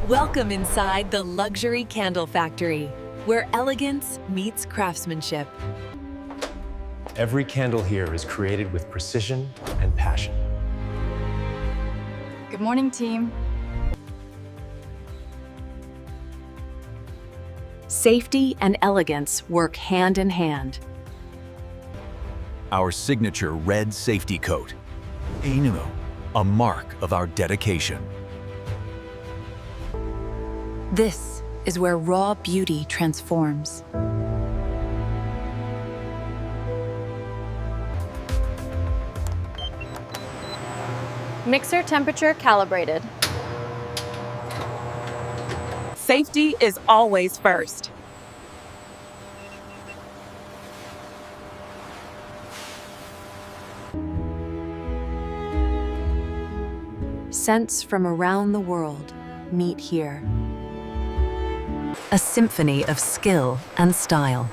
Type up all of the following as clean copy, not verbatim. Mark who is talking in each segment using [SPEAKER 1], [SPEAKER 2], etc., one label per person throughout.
[SPEAKER 1] Welcome inside the Luxury Candle Factory, where elegance meets craftsmanship.
[SPEAKER 2] Every candle here is created with precision and passion.
[SPEAKER 3] Good morning, team.
[SPEAKER 1] Safety and elegance work hand in hand.
[SPEAKER 4] Our signature red safety coat. A mark of our dedication.
[SPEAKER 1] This is where raw beauty transforms.
[SPEAKER 5] Mixer temperature calibrated.
[SPEAKER 6] Safety is always first.
[SPEAKER 1] Scents from around the world meet here. A symphony of skill and style.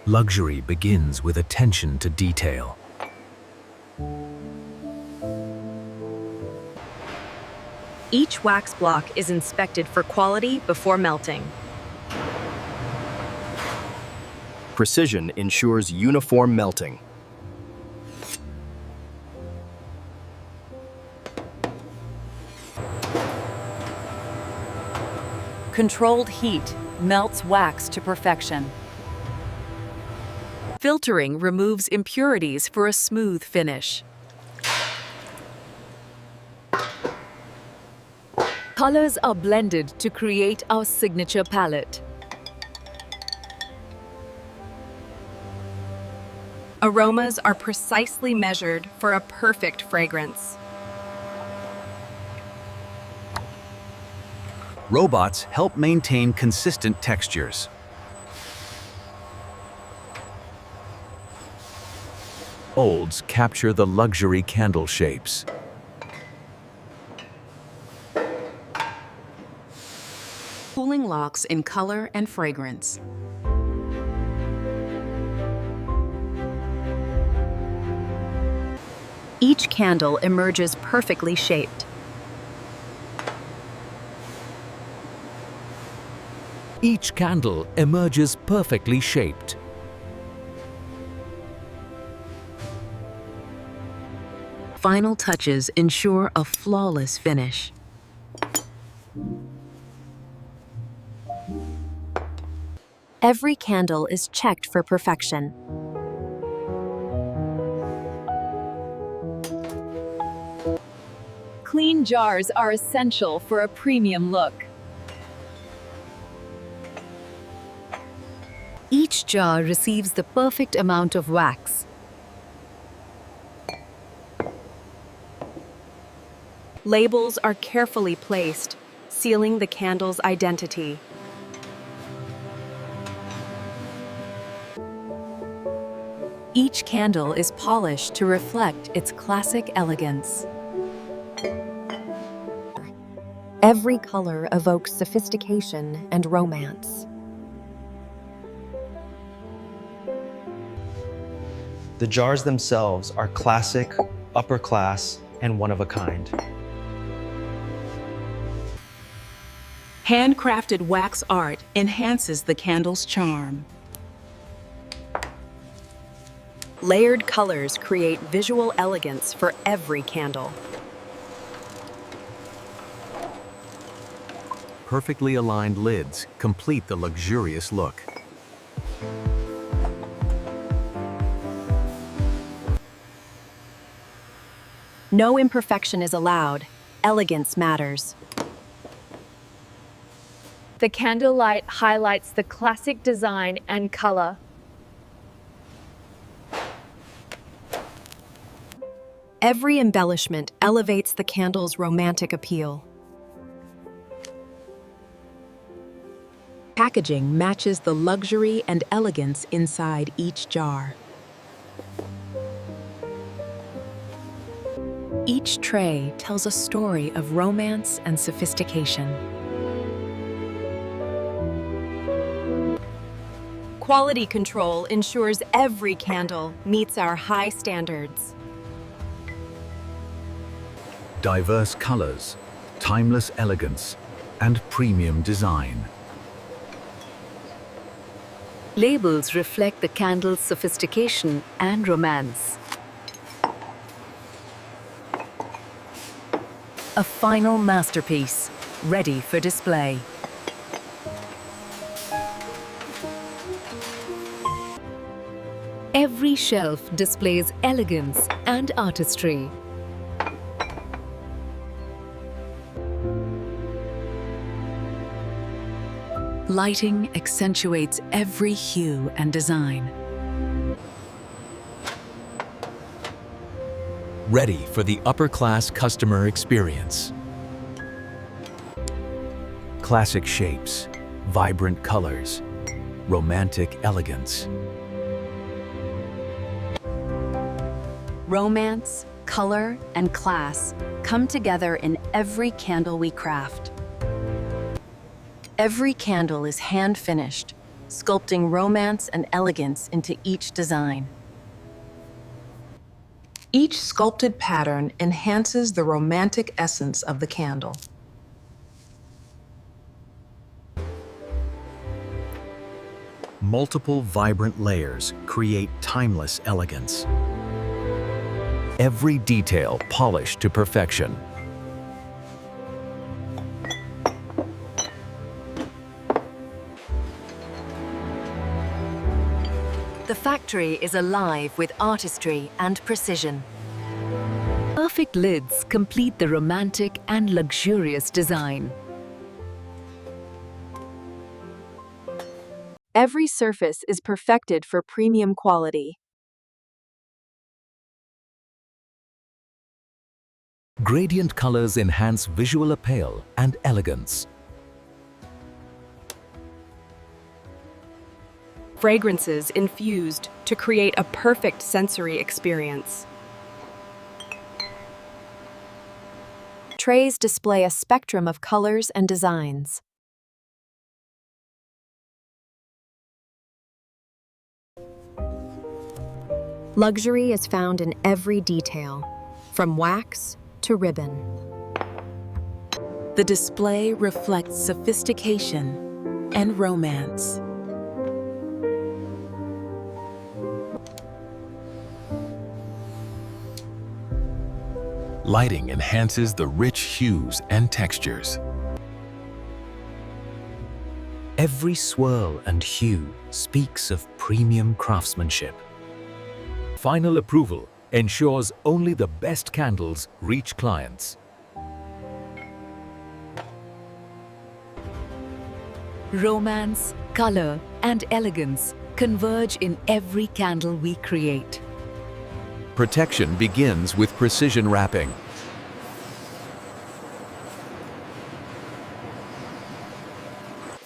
[SPEAKER 4] Luxury begins with attention to detail.
[SPEAKER 1] Each wax block is inspected for quality before melting.
[SPEAKER 7] Precision ensures uniform melting.
[SPEAKER 1] Controlled heat melts wax to perfection. Filtering removes impurities for a smooth finish. Colors are blended to create our signature palette.
[SPEAKER 6] Aromas are precisely measured for a perfect fragrance.
[SPEAKER 4] Robots help maintain consistent textures. Molds capture the luxury candle shapes.
[SPEAKER 8] Cooling locks in color and fragrance.
[SPEAKER 1] Each candle emerges perfectly shaped.
[SPEAKER 4] Each candle emerges perfectly shaped.
[SPEAKER 1] Final touches ensure a flawless finish. Every candle is checked for perfection. Clean jars are essential for a premium look. Each jar receives the perfect amount of wax. Labels are carefully placed, sealing the candle's identity. Each candle is polished to reflect its classic elegance. Every color evokes sophistication and romance.
[SPEAKER 9] The jars themselves are classic, upper class, and one of a kind.
[SPEAKER 8] Handcrafted wax art enhances the candle's charm.
[SPEAKER 1] Layered colors create visual elegance for every candle.
[SPEAKER 4] Perfectly aligned lids complete the luxurious look.
[SPEAKER 1] No imperfection is allowed. Elegance matters.
[SPEAKER 5] The candlelight highlights the classic design and color.
[SPEAKER 1] Every embellishment elevates the candle's romantic appeal. Packaging matches the luxury and elegance inside each jar. Each tray tells a story of romance and sophistication. Quality control ensures every candle meets our high standards.
[SPEAKER 4] diverse colors, timeless elegance, and premium design.
[SPEAKER 1] Labels reflect the candle's sophistication and romance. A final masterpiece, ready for display. Every shelf displays elegance and artistry. Lighting accentuates every hue and design.
[SPEAKER 4] Ready for the upper-class customer experience. Classic shapes, vibrant colors, romantic elegance.
[SPEAKER 1] Romance, color, and class come together in every candle we craft. Every candle is hand-finished, sculpting romance and elegance into each design.
[SPEAKER 8] Each sculpted pattern enhances the romantic essence of the candle.
[SPEAKER 4] Multiple vibrant layers create timeless elegance. Every detail polished to perfection.
[SPEAKER 1] The factory is alive with artistry and precision. Perfect lids complete the romantic and luxurious design.
[SPEAKER 5] Every surface is perfected for premium quality.
[SPEAKER 4] Gradient colors enhance visual appeal and elegance.
[SPEAKER 6] Fragrances infused to create a perfect sensory experience.
[SPEAKER 5] Trays display a spectrum of colors and designs. Luxury is found in every detail, from wax to ribbon.
[SPEAKER 8] The display reflects sophistication and romance.
[SPEAKER 2] Lighting enhances the rich hues and textures.
[SPEAKER 4] Every swirl and hue speaks of premium craftsmanship. Final approval ensures only the best candles reach clients.
[SPEAKER 1] Romance, color, and elegance converge in every candle we create.
[SPEAKER 4] Protection begins with precision wrapping.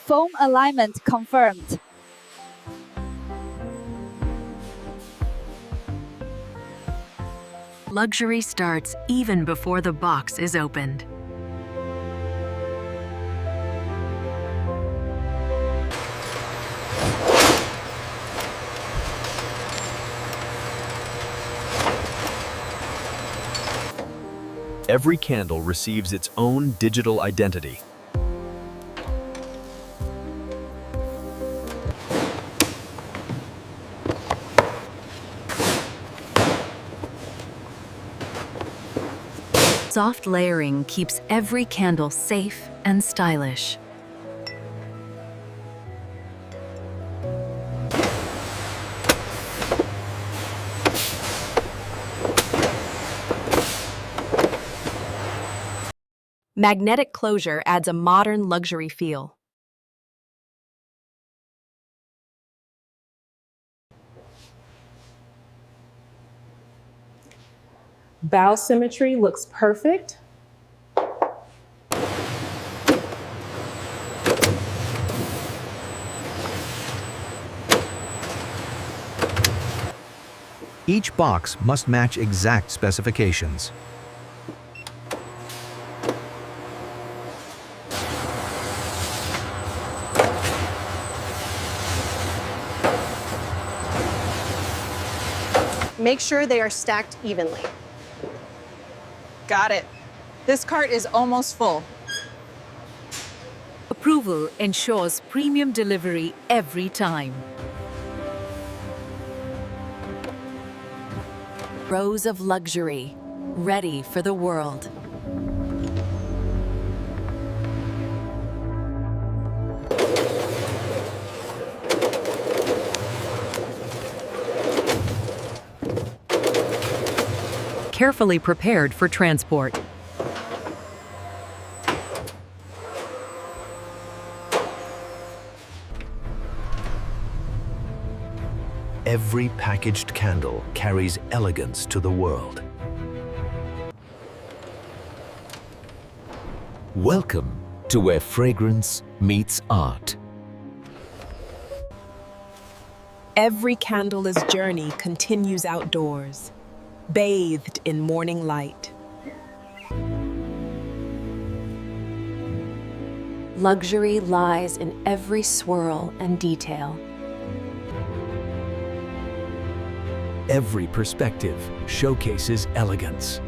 [SPEAKER 3] Foam alignment confirmed.
[SPEAKER 1] Luxury starts even before the box is opened.
[SPEAKER 7] Every candle receives its own digital identity.
[SPEAKER 1] Soft layering keeps every candle safe and stylish.
[SPEAKER 6] Magnetic closure adds a modern luxury feel.
[SPEAKER 10] Bow symmetry looks perfect.
[SPEAKER 9] Each box must match exact specifications.
[SPEAKER 11] Make sure they are stacked evenly.
[SPEAKER 6] Got it.
[SPEAKER 8] This cart is almost full.
[SPEAKER 1] Approval ensures premium delivery every time. Rows of luxury, ready for the world. Carefully prepared for transport.
[SPEAKER 4] Every packaged candle carries elegance to the world. Welcome to where fragrance meets art.
[SPEAKER 6] Every candle's journey continues outdoors, bathed in morning light.
[SPEAKER 5] Luxury lies in every swirl and detail.
[SPEAKER 4] Every perspective showcases elegance.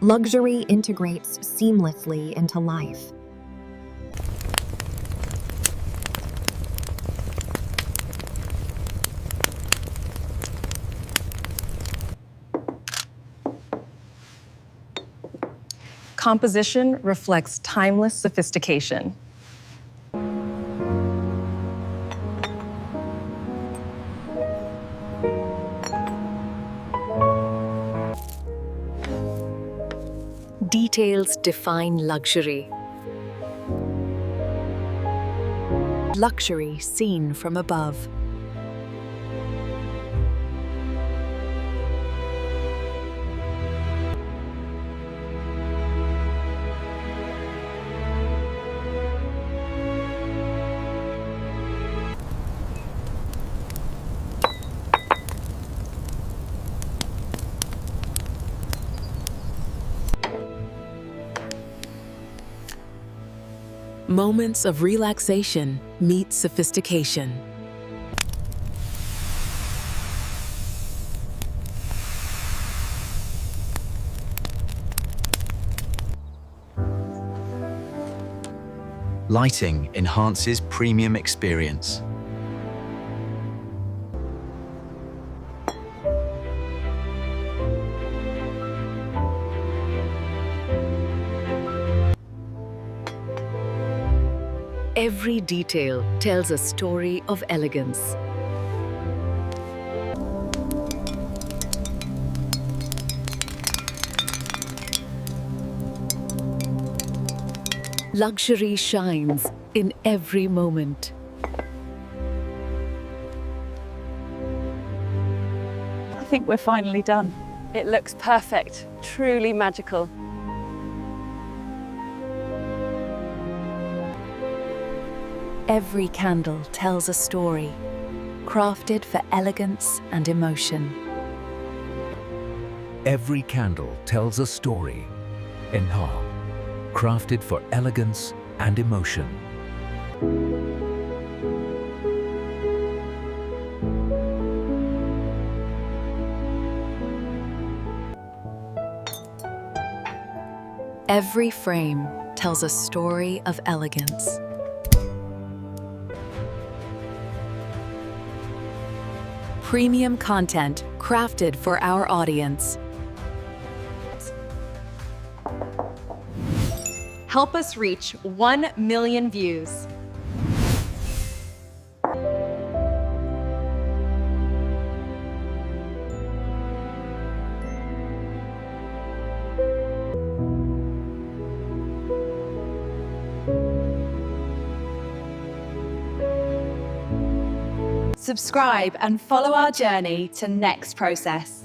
[SPEAKER 5] Luxury integrates seamlessly into life.
[SPEAKER 6] Composition reflects timeless sophistication.
[SPEAKER 1] Details define luxury. Luxury seen from above. Moments of relaxation meet sophistication.
[SPEAKER 7] Lighting enhances premium experience.
[SPEAKER 1] Every detail tells a story of elegance. Luxury shines in every moment.
[SPEAKER 3] I think we're finally done. It looks perfect, truly magical.
[SPEAKER 1] Every candle tells a story, crafted for elegance and emotion.
[SPEAKER 4] Every candle tells a story. Crafted for elegance and emotion.
[SPEAKER 1] Every frame tells a story of elegance. Premium content crafted for our audience.
[SPEAKER 6] Help us reach 1 million views.
[SPEAKER 3] Subscribe and follow our journey to next process.